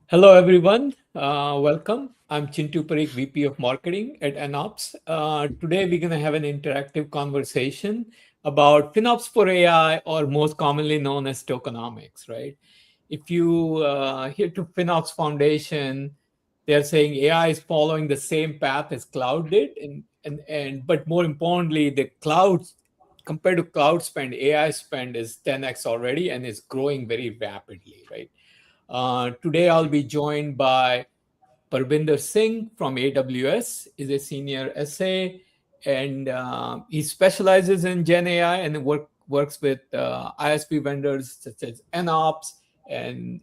Hello, everyone. Welcome. I'm Chintu Parikh, VP of Marketing at FinOps. Today, we're going to have an interactive conversation about FinOps for AI, or most commonly known as tokenomics, right? If you hear to FinOps Foundation, they're saying AI is following the same path as cloud did, but more importantly, the clouds compared to cloud spend, AI spend is 10x already and is growing very rapidly, right? Today, I'll be joined by Parvinder Singh from AWS, is a senior SA, and he specializes in Gen AI and works with ISP vendors such as FinOps and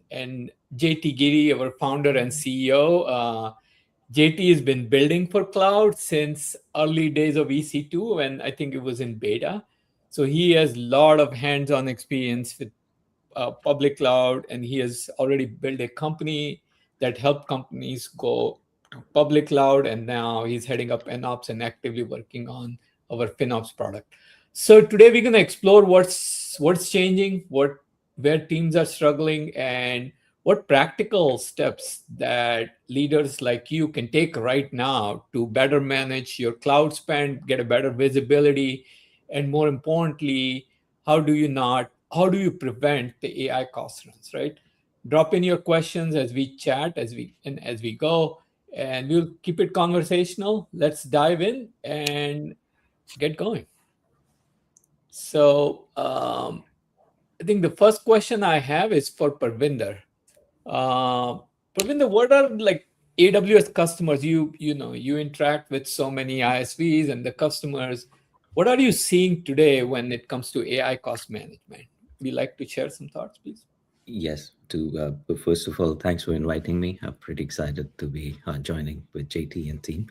JT Giri, our founder and CEO. JT has been building for cloud since early days of EC2, and I think it was in beta. So he has a lot of hands-on experience with public cloud, and he has already built a company that helped companies go to public cloud, and now he's heading up FinOps and actively working on our FinOps product. So today we're going to explore what's changing, where teams are struggling, and what practical steps that leaders like you can take right now to better manage your cloud spend, get a better visibility, and more importantly, how do you prevent the AI cost runs, right? Drop in your questions as we chat, as we go, and we'll keep it conversational. Let's dive in and get going. So I think the first question I have is for Parvinder. Uh, Parvinder, what are like AWS customers? You interact with so many ISVs and the customers. What are you seeing today when it comes to AI cost management? Would you like to share some thoughts, please? Yes, first of all, thanks for inviting me. I'm pretty excited to be joining with JT and team.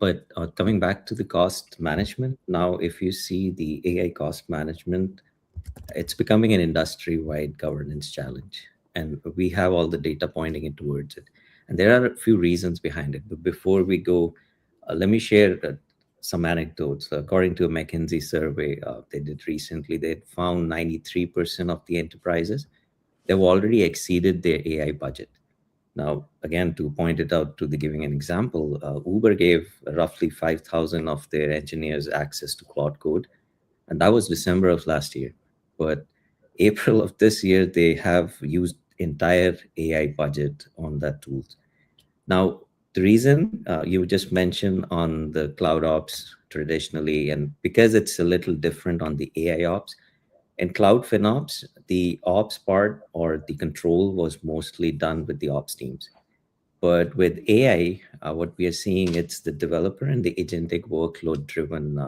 But coming back to the cost management, now if you see the AI cost management, it's becoming an industry-wide governance challenge, and we have all the data pointing it towards it. And there are a few reasons behind it. But before we go, let me share some anecdotes. According to a McKinsey survey they did recently, they had found 93% of the enterprises they've already exceeded their AI budget. Now, again, to point it out, to the giving an example, Uber gave roughly 5,000 of their engineers access to Cloud Code, and that was December of last year. But April of this year, they have used entire AI budget on that tool. Now, the reason you just mentioned on the cloud ops traditionally, and because it's a little different on the AI ops, in cloud FinOps, the ops part or the control was mostly done with the ops teams. But with AI, what we are seeing, it's the developer and the agentic workload driven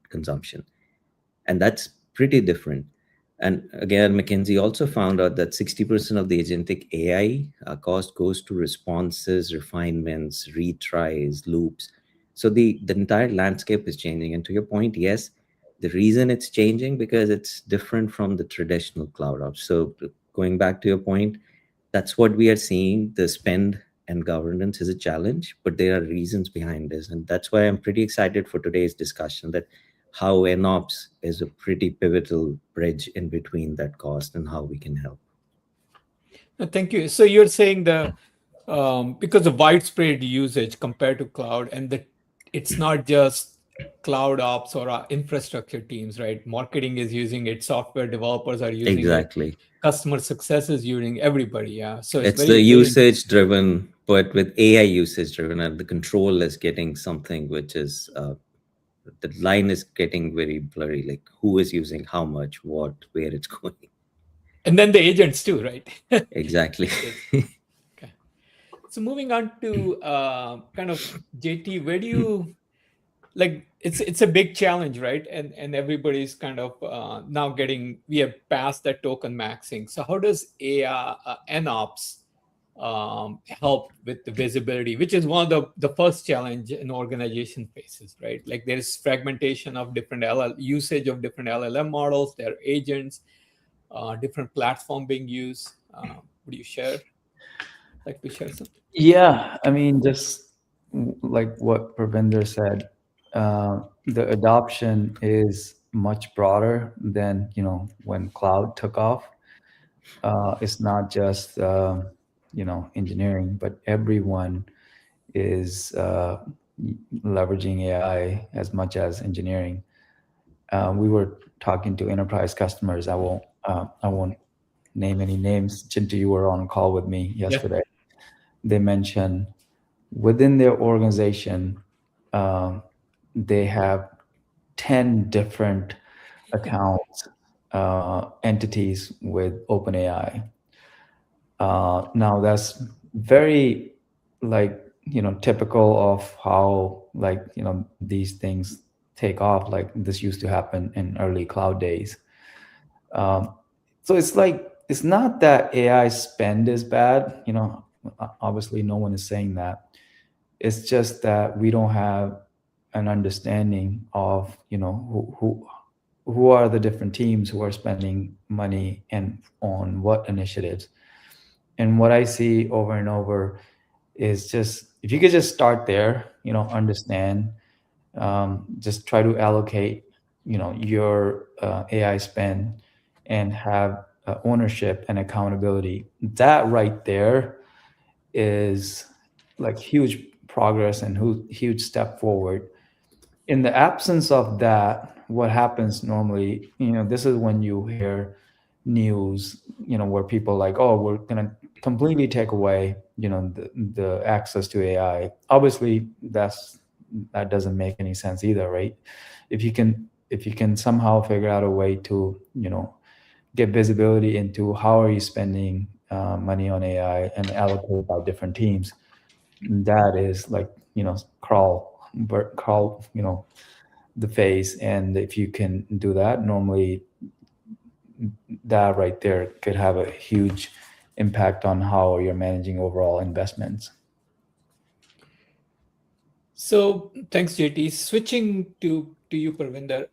consumption. And that's pretty different. And again, McKinsey also found out that 60% of the agentic AI cost goes to responses, refinements, retries, loops. So the entire landscape is changing. And to your point, yes, the reason it's changing because it's different from the traditional cloud ops. So going back to your point, that's what we are seeing. The spend and governance is a challenge, but there are reasons behind this. And that's why I'm pretty excited for today's discussion, that how NOps is a pretty pivotal bridge in between that cost and how we can help. Thank you. So you're saying because of widespread usage compared to cloud, and that it's not just cloud ops or infrastructure teams, right? Marketing is using it, software developers are using it, Exactly. customer success is using everybody. Yeah. So it's It's the very usage driven, but with AI usage driven, and the control is getting something which is the line is getting very blurry, like who is using how much, what, where it's going. and then the agents too, right? Exactly. Yes. Okay. So moving on to kind of JT, where do you like it's a big challenge, right? And everybody's kind of now getting we have passed that token maxing. So how does AI NOps help with the visibility, which is one of the first challenge an organization faces, right? Like there's fragmentation of different usage of different LLM models, their agents, different platform being used. Would you like to share something? Yeah, I mean, just like what Pravinder said, the adoption is much broader than when cloud took off. It's not just engineering, but everyone is leveraging AI as much as engineering. We were talking to enterprise customers. I won't name any names. Chintu, you were on a call with me Yeah. yesterday. They mentioned within their organization, um, they have 10 different accounts, entities with OpenAI. Now that's very, like, typical of how, like, these things take off. Like, this used to happen in early cloud days. Um, so it's like, it's not that AI spend is bad. Obviously no one is saying that. It's just that we don't have an understanding of, who are the different teams who are spending money and on what initiatives. And what I see over and over is, just if you could just start there, understand, just try to allocate, your AI spend, and have ownership and accountability. That right there is like huge progress and huge step forward. In the absence of that, what happens normally, this is when you hear news, where people like, oh, we're gonna completely take away, the access to AI. Obviously, that doesn't make any sense either, right? If you can somehow figure out a way to, get visibility into how are you spending money on AI and allocate by different teams, that is like, crawl, the face. And if you can do that, normally that right there could have a huge impact on how you're managing overall investments. So thanks, JT. Switching to you, Parvinder.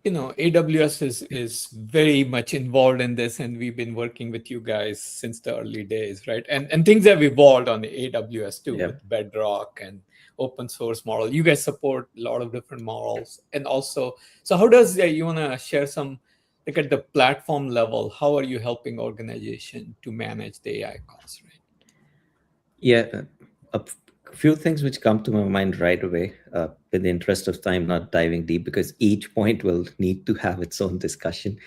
AWS is very much involved in this, and we've been working with you guys since the early days, right? And things have evolved on the AWS too, Yeah. with Bedrock and open source model. You guys support a lot of different models, and also, so how does you want to share some, like, at the platform level? How are you helping organization to manage the AI costs, right? Yeah, few things which come to my mind right away. In the interest of time, not diving deep because each point will need to have its own discussion.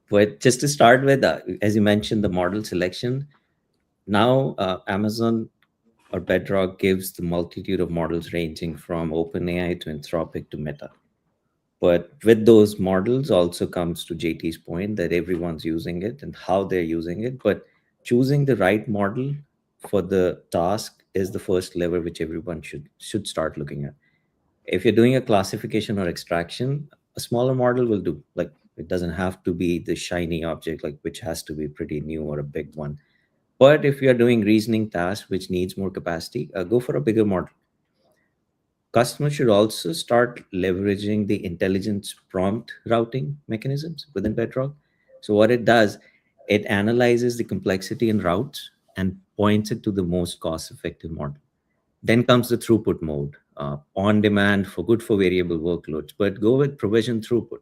But just to start with, as you mentioned, the model selection. Now, Amazon or Bedrock gives the multitude of models ranging from OpenAI to Anthropic to Meta. But with those models also comes to JT's point that everyone's using it and how they're using it. But choosing the right model for the task is the first lever which everyone should start looking at. If you're doing a classification or extraction, a smaller model will do. Like, it doesn't have to be the shiny object, like, which has to be pretty new or a big one. But if you're doing reasoning tasks which needs more capacity, go for a bigger model. Customers should also start leveraging the intelligence prompt routing mechanisms within Bedrock. So what it does, it analyzes the complexity in routes and points it to the most cost-effective model. Then comes the throughput mode, on demand for good for variable workloads, but go with provision throughput.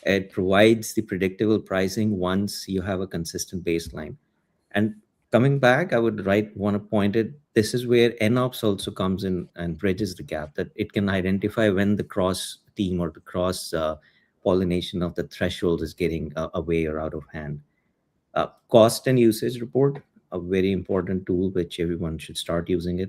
It provides the predictable pricing once you have a consistent baseline. And coming back, I would want to point it. This is where NOps also comes in and bridges the gap, that it can identify when the cross team or the cross pollination of the threshold is getting away or out of hand. Cost and usage report, a very important tool which everyone should start using it.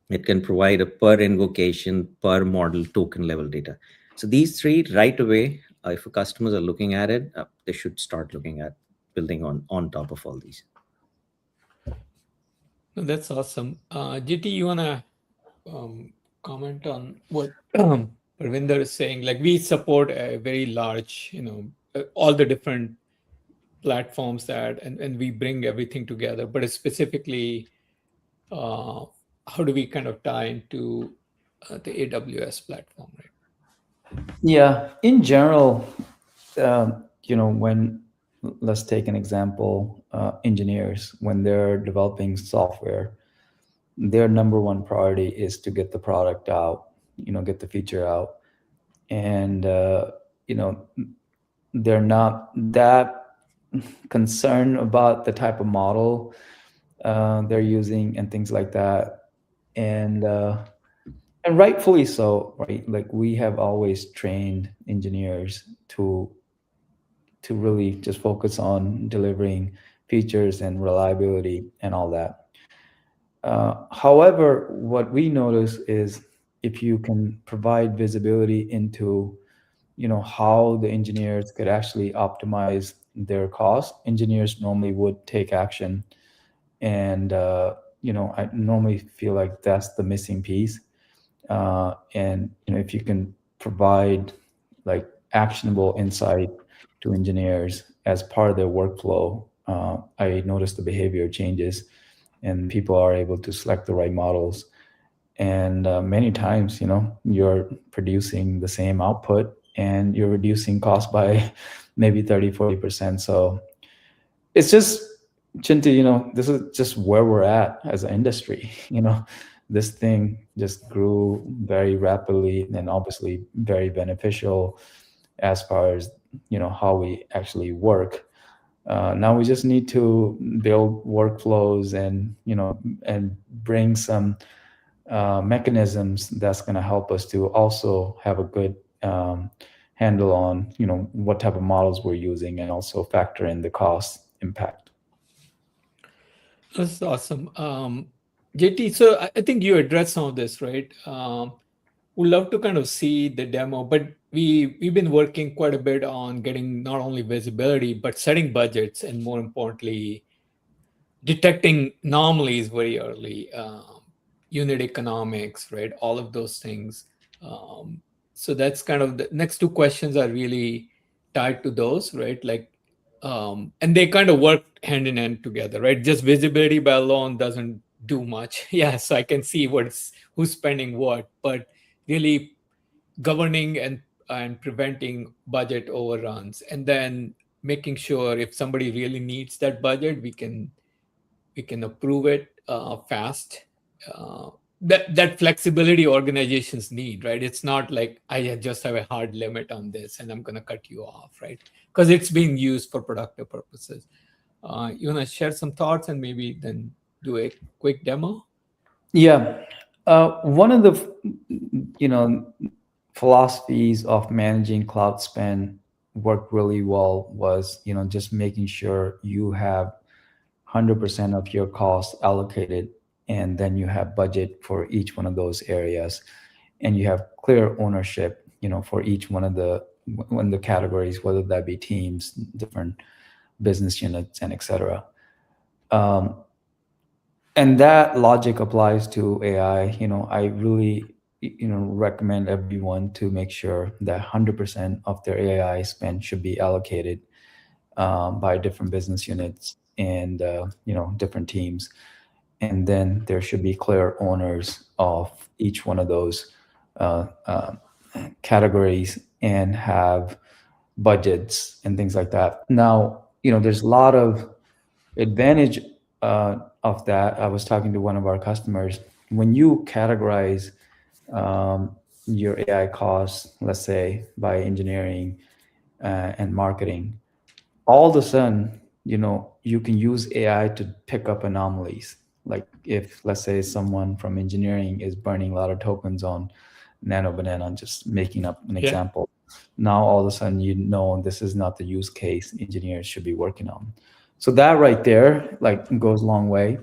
It can provide a per invocation, per model token level data. So these three right away, if customers are looking at it, they should start looking at building on top of all these. No, that's awesome. JT, you wanna comment on what Parvinder is saying? Like, we support a very large, all the different platforms and we bring everything together. But it's specifically, how do we kind of tie into the AWS platform, right? Yeah, in general, when, let's take an example, engineers, when they're developing software, their number one priority is to get the product out, get the feature out. And you know they're not that concerned about the type of model they're using and things like that. And rightfully so, right? Like we have always trained engineers to really just focus on delivering features and reliability and all that. However, what we notice is if you can provide visibility into, how the engineers could actually optimize their costs, engineers normally would take action. And I normally feel like that's the missing piece. And if you can provide like actionable insight to engineers as part of their workflow, I notice the behavior changes and people are able to select the right models. And many times, you're producing the same output and you're reducing cost by maybe 30-40%. So it's just, Chintu, this is just where we're at as an industry. This thing just grew very rapidly and obviously very beneficial as far as how we actually work. Now we just need to build workflows and and bring some mechanisms that's going to help us to also have a good handle on what type of models we're using and also factor in the cost impact. That's awesome. JT, so I think you addressed some of this, right? We'd love to kind of see the demo, but we've been working quite a bit on getting not only visibility, but setting budgets, and more importantly, detecting anomalies very early, unit economics, right? All of those things. So that's kind of the next two questions are really tied to those, right? Like, and they kind of work hand in hand together, right? Just visibility by alone doesn't do much. Yeah, so I can see who's spending what, but really governing and preventing budget overruns, and then making sure if somebody really needs that budget, we can approve it fast. Uh, that flexibility organizations need, right? It's not like I just have a hard limit on this and I'm going to cut you off, right? Because it's being used for productive purposes. You want to share some thoughts and maybe then do a quick demo? Yeah. One of the philosophies of managing cloud spend worked really well was just making sure you have 100% of your costs allocated, and then you have budget for each one of those areas, and you have clear ownership for each one of the categories, whether that be teams, different business units, and etc. um, and that logic applies to AI. I really recommend everyone to make sure that 100% of their AI spend should be allocated by different business units and different teams. And then there should be clear owners of each one of those uh, uh, categories and have budgets and things like that. Now, there's a lot of advantage of that. I was talking to one of our customers. When you categorize your AI costs, let's say by engineering and marketing, all of a sudden, you can use AI to pick up anomalies. Like if, let's say, someone from engineering is burning a lot of tokens on Nano Banana, I'm just making up an Yeah. example. Now, all of a sudden, this is not the use case engineers should be working on. So that right there, like, goes a long way,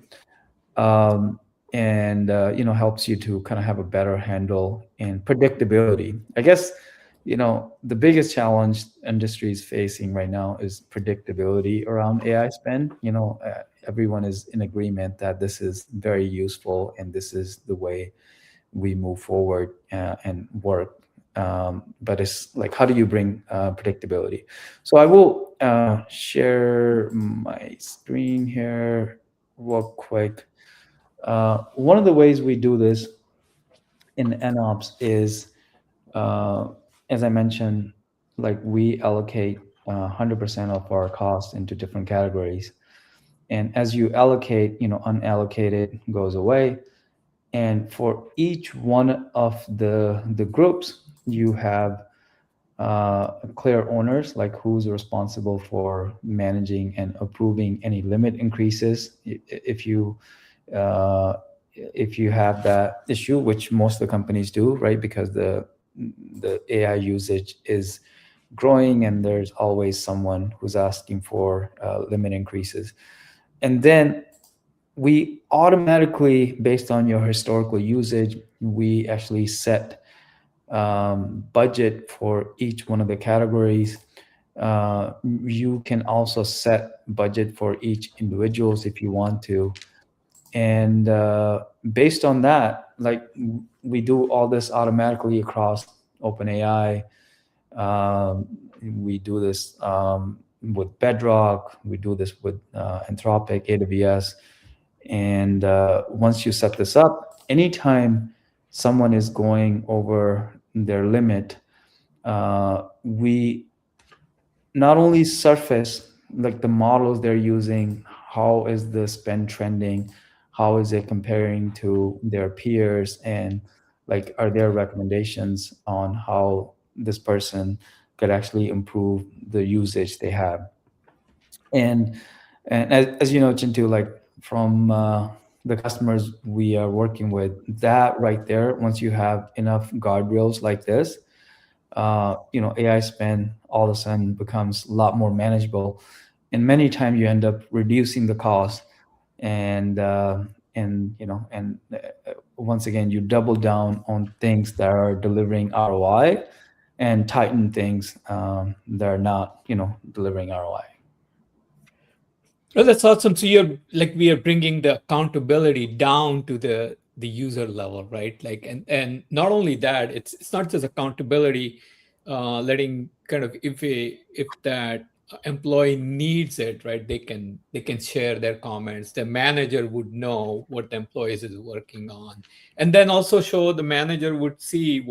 and helps you to kind of have a better handle and predictability. I guess the biggest challenge industry is facing right now is predictability around AI spend. Everyone is in agreement that this is very useful and this is the way we move forward and work. But it's like, how do you bring predictability? So I will share my screen here real quick. One of the ways we do this in NOps is, uh, as I mentioned, like we allocate 100% of our costs into different categories. And as you allocate, unallocated goes away. And for each one of the groups, you have clear owners, like who's responsible for managing and approving any limit increases. Uh, if you have that issue, which most of the companies do, right? Because the AI usage is growing, and there's always someone who's asking for limit increases. And then we automatically, based on your historical usage, we actually set budget for each one of the categories. You can also set budget for each individuals if you want to. And based on that, like we do all this automatically across OpenAI. Um, we do this with Bedrock. We do this with Anthropic, AWS. And once you set this up, anytime someone is going over their limit, we not only surface like the models they're using, how is the spend trending, how is it comparing to their peers, and like are there recommendations on how this person could actually improve the usage they have. And as you know, Chintu, like from the customers we are working with, that right there, once you have enough guardrails like this, AI spend all of a sudden becomes a lot more manageable, and many times you end up reducing the cost, and once again you double down on things that are delivering ROI, and tighten things that are not, delivering ROI. Oh, that's awesome. So you're like we are bringing the accountability down to the user level, right? Like, and not only that, it's not just accountability, letting kind of if that employee needs it, right? They can share their comments. The manager would know what the employees is working on, and then also show the manager would see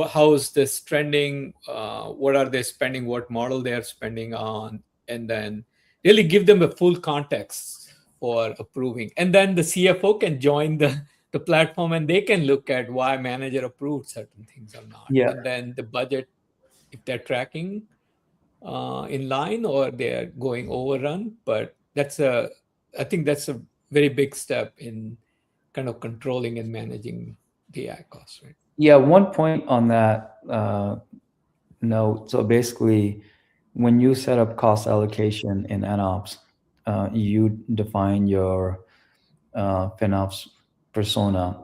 how is this trending, what are they spending, what model they are spending on, and then really give them a full context for approving. And then the CFO can join the platform, and they can look at why manager approved certain things or not. Yeah. And then the budget, if they're tracking in line or they're going overrun. But I think that's a very big step in kind of controlling and managing the AI costs, right? Yeah, one point on that note. So basically, when you set up cost allocation in NOps, you define your FinOps persona.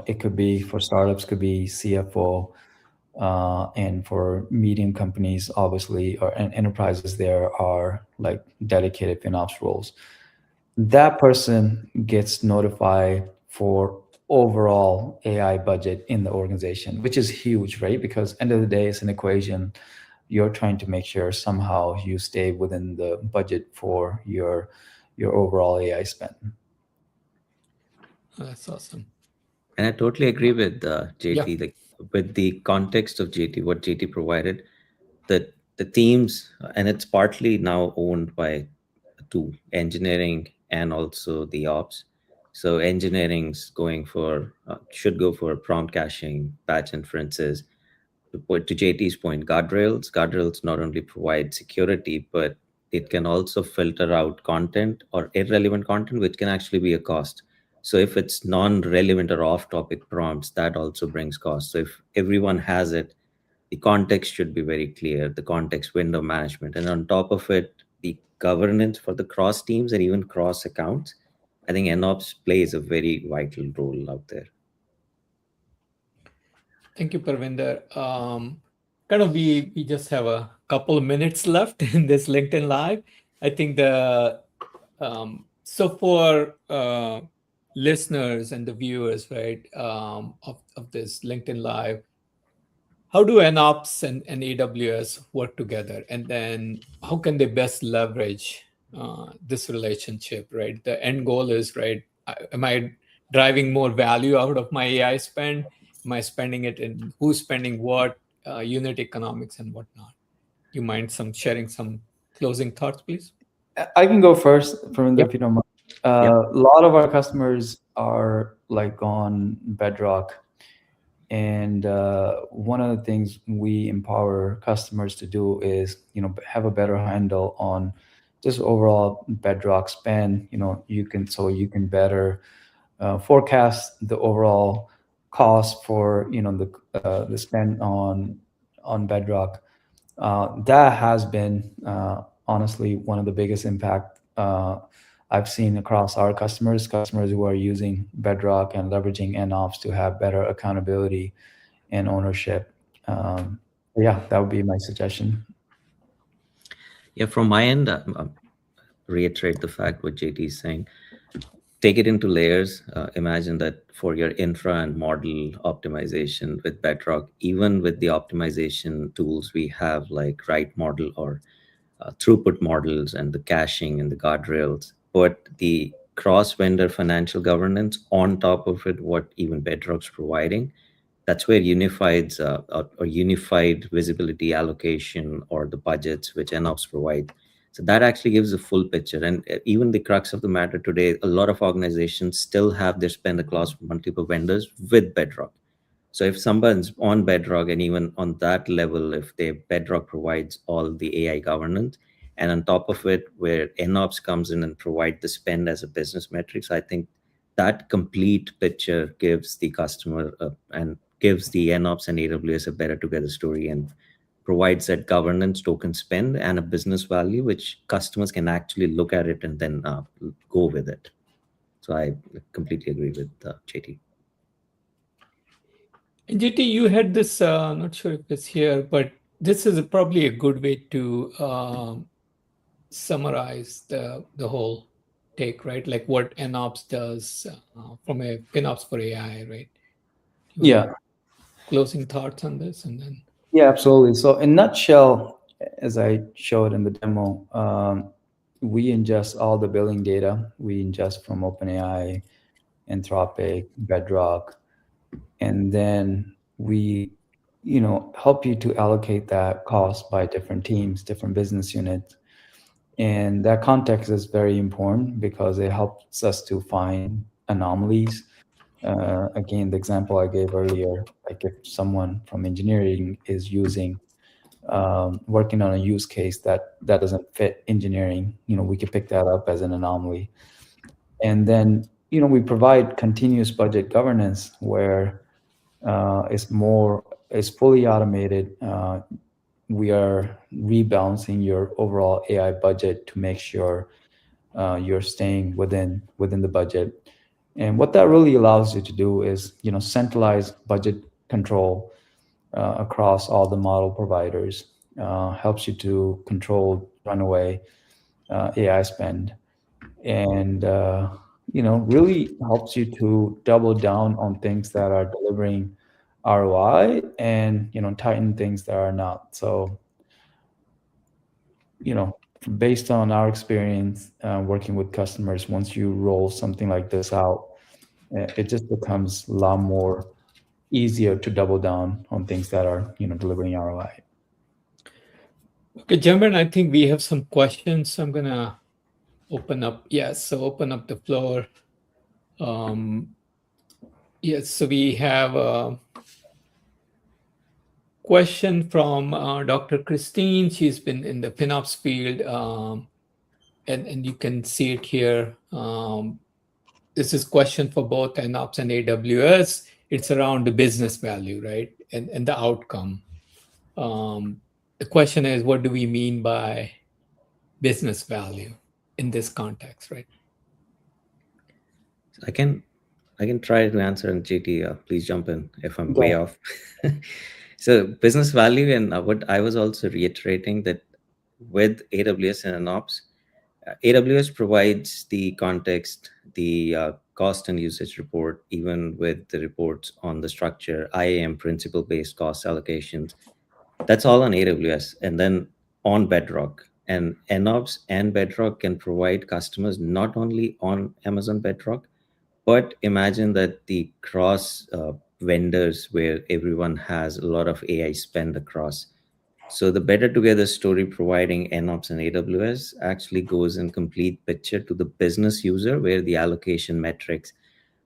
It could be for startups, could be CFO, and for medium companies, obviously, and enterprises, there are like dedicated FinOps roles. That person gets notified for overall AI budget in the organization, which is huge, right? Because end of the day, it's an equation. You're trying to make sure somehow you stay within the budget for your overall AI spend. Oh, that's awesome. And I totally agree with Yeah. JT. Like with the context of JT, what JT provided, the teams, and it's partly now owned by two, engineering and also the ops. So engineering's going for should go for prompt caching, batch inferences. To JT's point, guardrails not only provide security, but it can also filter out content or irrelevant content, which can actually be a cost. So if it's non-relevant or off-topic prompts, that also brings cost. So if everyone has it, the context should be very clear, the context window management, and on top of it, the governance for the cross teams and even cross accounts. I think NOps plays a very vital role out there. Thank you, Parvinder. Kind of we just have a couple of minutes left in this LinkedIn Live. I think so for listeners and the viewers, right, of this LinkedIn Live, how do NOps and AWS work together? And then how can they best leverage this relationship, right? The end goal is, right, am I driving more value out of my AI spend? Am I spending it in who's spending what, unit economics and whatnot? You mind sharing some closing thoughts, please? I can go first, from the, Yep. if you don't mind. Yep. A lot of our customers are like on Bedrock, And one of the things we empower customers to do is, have a better handle on just overall Bedrock spend. You can better forecast the overall cost for the spend on Bedrock. That has been honestly one of the biggest impact I've seen across our customers who are using Bedrock and leveraging NOps to have better accountability and ownership. Um, yeah, that would be my suggestion. Yeah, from my end, reiterate the fact what JT is saying. Take it into layers. Imagine that for your infra and model optimization with Bedrock, even with the optimization tools we have like write model or throughput models and the caching and the guardrails, but the cross vendor financial governance on top of it, what even Bedrock's providing, that's where or unified visibility allocation or the budgets which NOps provide. So that actually gives a full picture. And even the crux of the matter today, a lot of organizations still have their spend across multiple vendors with Bedrock. So if someone's on Bedrock, and even on that level, if their Bedrock provides all the AI governance, and on top of it, where NOps comes in and provide the spend as a business metrics, I think that complete picture gives the customer and gives the NOps and AWS a better together story, and provides that governance, token spend, and a business value, which customers can actually look at it and then go with it. So I completely agree with JT. And GT, you had this, not sure if it's here, but this is probably a good way to summarize the whole take, right? Like what NOps does from a FinOps for AI, right? Yeah, Closing thoughts on this, and then yeah, absolutely. So in nutshell, as I showed in the demo, we ingest all the billing data. We ingest from OpenAI, Anthropic, Bedrock, and then we help you to allocate that cost by different teams, different business units. And that context is very important because it helps us to find anomalies. Again, the example I gave earlier, like if someone from engineering is working on a use case that doesn't fit engineering, we can pick that up as an anomaly. And then we provide continuous budget governance where it's fully automated. We are rebalancing your overall AI budget to make sure you're staying within the budget. And what that really allows you to do is centralize budget control across all the model providers. Helps you to control runaway AI spend, and really helps you to double down on things that are delivering ROI, and tighten things that are not. So based on our experience working with customers, once you roll something like this out, it just becomes a lot more easier to double down on things that are delivering ROI. okay, gentlemen, I think we have some questions. I'm gonna open up. Yes, so open up the floor. Yes, so we have a question from Dr. Christine. She's been in the FinOps field, and you can see it here. This is question for both FinOps and AWS. It's around the business value, right, and the outcome. The question is, what do we mean by business value in this context, right? I can try to answer, and JT, please jump in if I'm Okay. way off. So business value, and what I was also reiterating that with AWS and NOps, AWS provides the context, the cost and usage report, even with the reports on the structure, IAM, principle-based cost allocations. That's all on AWS, and then on Bedrock. And NOps and Bedrock can provide customers not only on Amazon Bedrock, but imagine that the cross vendors where everyone has a lot of AI spend across. So the better together story providing NOps and AWS actually goes in complete picture to the business user, where the allocation metrics,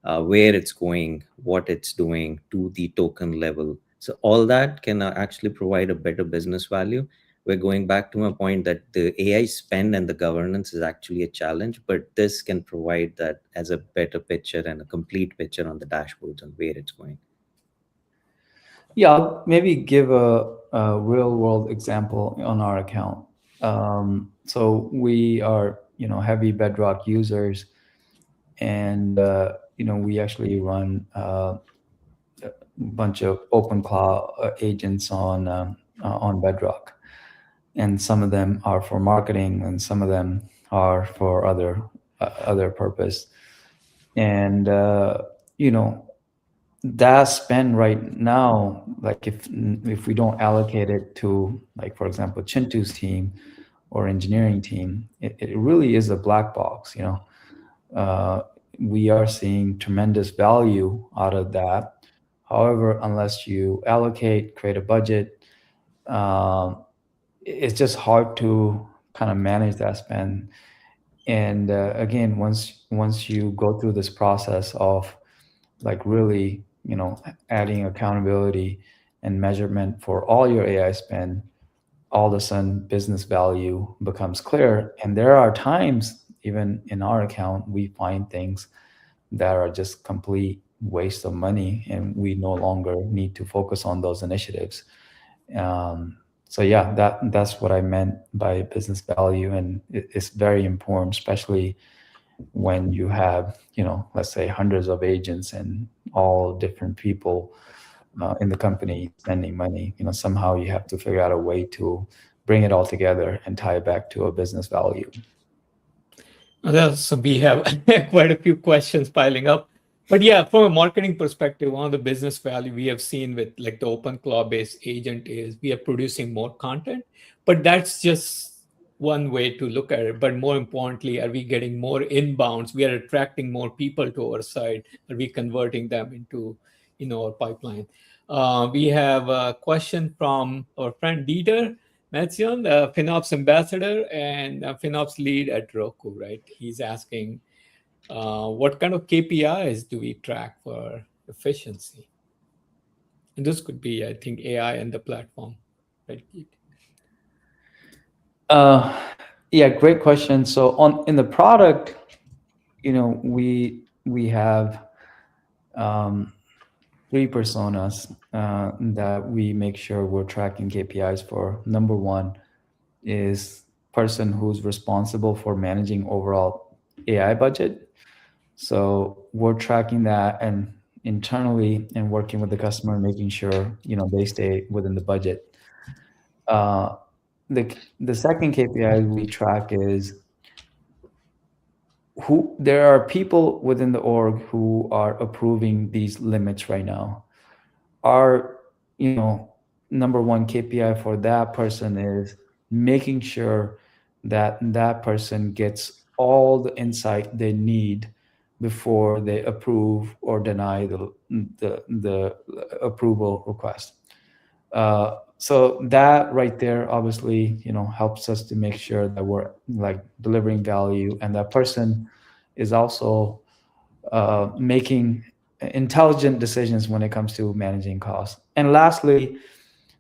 where it's going, what it's doing to the token level. So all that can actually provide a better business value. We're going back to my point that the AI spend and the governance is actually a challenge, but this can provide that as a better picture and a complete picture on the dashboards and where it's going. Yeah, I'll maybe give a real world example on our account. So we are, heavy Bedrock users, and we actually run a bunch of open cloud agents on Bedrock, and some of them are for marketing, and some of them are for other purpose. And that spend right now, like if we don't allocate it to, like, for example, Chintu's team or engineering team, it really is a black box. We are seeing tremendous value out of that. However, unless you allocate, create a budget, it's just hard to kind of manage that spend. And again, once you go through this process of, like, really, adding accountability and measurement for all your AI spend, all of a sudden business value becomes clear. And there are times, even in our account, we find things that are just complete waste of money, and we no longer need to focus on those initiatives. So yeah, that's what I meant by business value, and it's very important, especially when you have, let's say, hundreds of agents and all different people in the company spending money. Somehow you have to figure out a way to bring it all together and tie it back to a business value. So we have quite a few questions piling up. But yeah, from a marketing perspective, one of the business value we have seen with like the open cloud-based agent is we are producing more content, but that's just one way to look at it. But more importantly, are we getting more inbounds? We are attracting more people to our site. Are we converting them into, our pipeline? We have a question from our friend Dieter Metzion, the FinOps ambassador and FinOps lead at Roku, right? He's asking, what kind of KPIs do we track for efficiency? And this could be, I think, AI and the platform, right? Yeah, great question. So in the product, we have three personas that we make sure we're tracking KPIs for. Number one is person who's responsible for managing overall AI budget. So we're tracking that and internally and working with the customer, making sure they stay within the budget. The second KPI we track is there are people within the org who are approving these limits right now. Our number one KPI for that person is making sure that that person gets all the insight they need before they approve or deny the approval request. So that right there obviously helps us to make sure that we're, like, delivering value, and that person is also making intelligent decisions when it comes to managing costs. And lastly,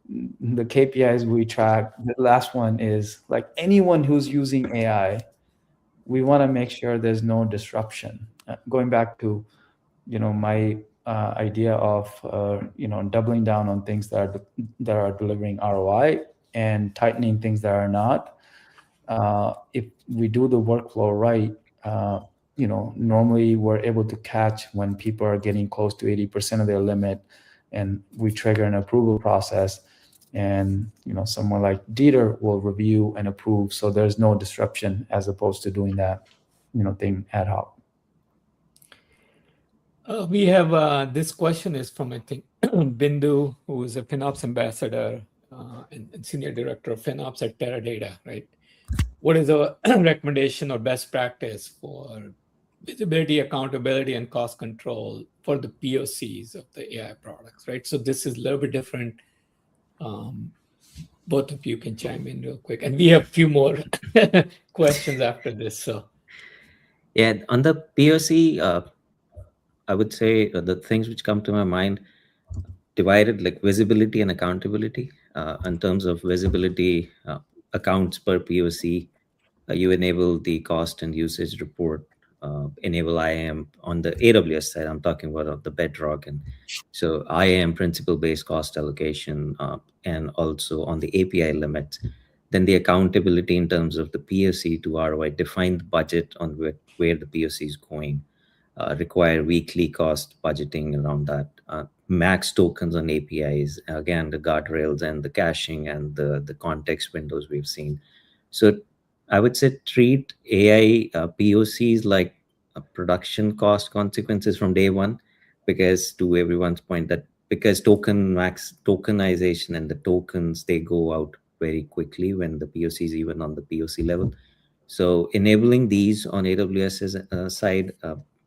the KPIs we track, the last one is, like, anyone who's using AI, we want to make sure there's no disruption. Going back to my idea of doubling down on things that are delivering ROI and tightening things that are not. If we do the workflow right, normally we're able to catch when people are getting close to 80% of their limit, and we trigger an approval process, and someone like Dieter will review and approve, so there's no disruption, as opposed to doing that thing ad hoc. We have this question is from, I think, Bindu, who is a FinOps ambassador and senior director of FinOps at Teradata, right? What is a recommendation or best practice for visibility, accountability, and cost control for the POCs of the AI products, right? So this is a little bit different. Both of you can chime in real quick. And we have a few more questions after this. So yeah, on the POC, I would say the things which come to my mind divided like visibility and accountability. In terms of visibility, accounts per POC, you enable the cost and usage report, enable IAM on the AWS side. I'm talking about the Bedrock, and so IAM principal based cost allocation, and also on the API limits. Then the accountability in terms of the POC to ROI, define the budget on where the POC is going, require weekly cost budgeting around that. Max tokens on APIs, again, the guardrails and the caching and the context windows we've seen. So I would say treat AI POCs like a production cost consequences from day one, because to everyone's point that because tokenization and the tokens, they go out very quickly when the POC is even on the POC level. So enabling these on AWS's side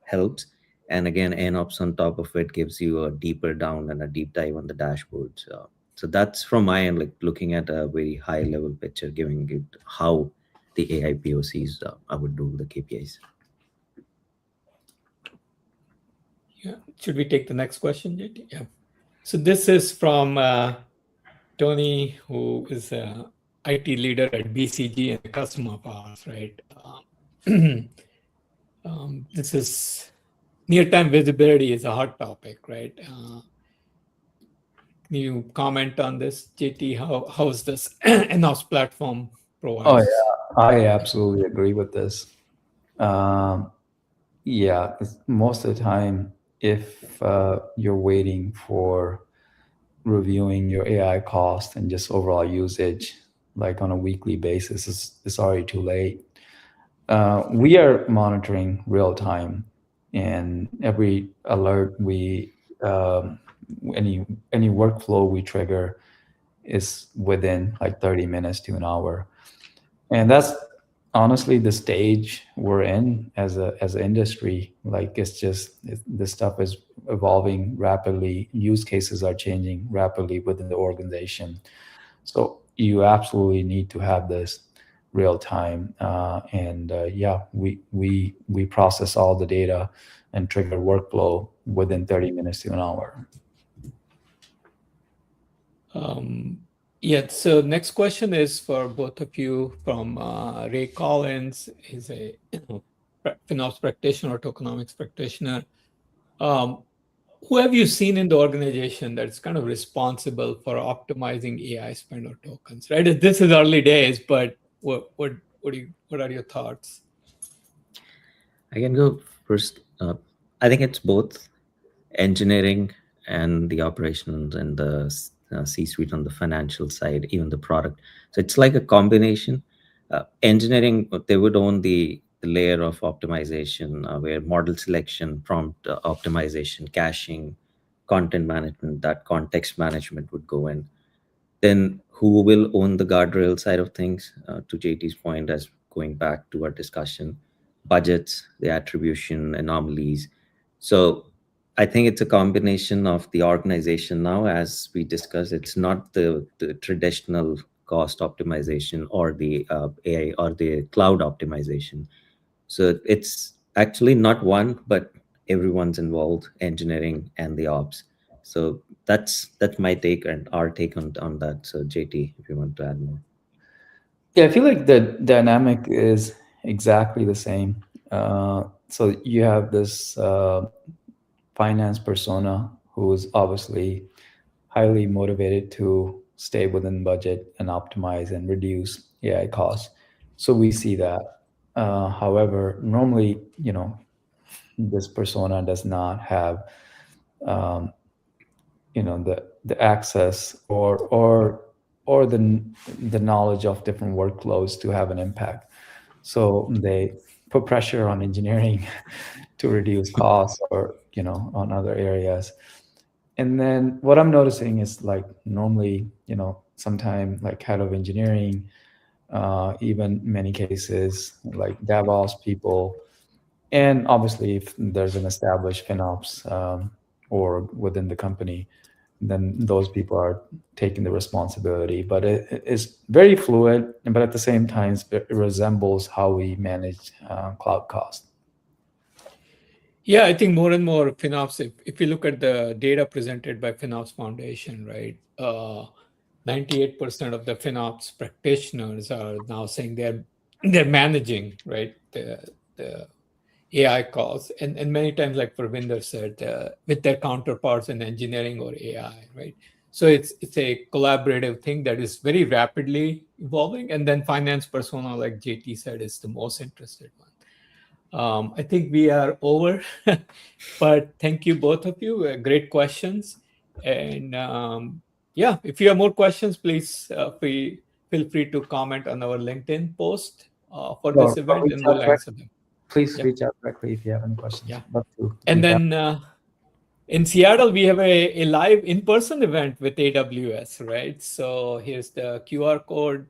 helps. And again, NOps on top of it gives you a deeper down and a deep dive on the dashboards. So that's from my end, like looking at a very high level picture, giving it how the AI POCs I would do the KPIs. Yeah. Should we take the next question, JT? Yeah. So this is from Tony, who is a IT leader at BCG and a customer of ours, right? This is near-time visibility is a hot topic, right? Can you comment on this, JT? How's this NOS platform provides? Oh yeah, I absolutely agree with this. Yeah, most of the time, if you're waiting for reviewing your AI cost and just overall usage, like on a weekly basis, it's already too late. We are monitoring real time, and every alert any workflow we trigger is within like 30 minutes to an hour, and that's honestly the stage we're in as an industry. Like this stuff is evolving rapidly, use cases are changing rapidly within the organization, so you absolutely need to have this real time. And yeah, we process all the data and trigger workflow within 30 minutes to an hour. Yeah, so next question is for both of you from Ray Collins. He's a FinOps practitioner or tokenomics practitioner. Who have you seen in the organization that's kind of responsible for optimizing AI spend or tokens, right? This is early days, but what are your thoughts? I can go first. I think it's both engineering and the operations and the C-suite on the financial side, even the product. So it's like a combination. Engineering, they would own the layer of optimization, where model selection, prompt optimization, caching, content management, that context management would go in. Then who will own the guardrail side of things? To JT's point, as going back to our discussion, budgets, the attribution, anomalies. So I think it's a combination of the organization now, as we discussed. It's not the traditional cost optimization or the AI or the cloud optimization. So it's actually not one, but everyone's involved, engineering and the ops. So that's my take and our take on that. So JT, if you want to add more. Yeah, I feel like the dynamic is exactly the same. So you have this finance persona who is obviously highly motivated to stay within budget and optimize and reduce AI costs. So we see that. However, normally, this persona does not have, um, the access or the knowledge of different workloads to have an impact. So they put pressure on engineering to reduce costs or on other areas. And then what I'm noticing is like normally, sometime like head of engineering, even many cases like DevOps people, and obviously if there's an established FinOps org within the company, then those people are taking the responsibility. But it is very fluid, but at the same time, it resembles how we manage cloud cost. Yeah, I think more and more FinOps, if you look at the data presented by FinOps Foundation, right, 98% of the FinOps practitioners are now saying they're managing, right, the AI calls, and many times, like Parvinder said, with their counterparts in engineering or AI, right? So it's a collaborative thing that is very rapidly evolving, and then finance persona, like JT said, is the most interested one. I think we are over, but thank you both of you. Great questions, and yeah, if you have more questions, please feel free to comment on our LinkedIn post for Or this event, reach and out we'll direct- answer them. Please Yeah, reach out directly if you have any questions. yeah. Love to And recap. then in Seattle, we have a live in-person event with AWS, right? So here's the QR code.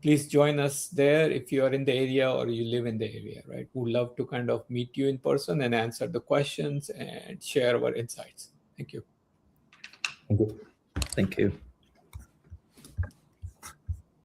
Please join us there if you are in the area or you live in the area, right? We'd love to kind of meet you in person and answer the questions and share our insights. Thank you. Thank you. Thank you.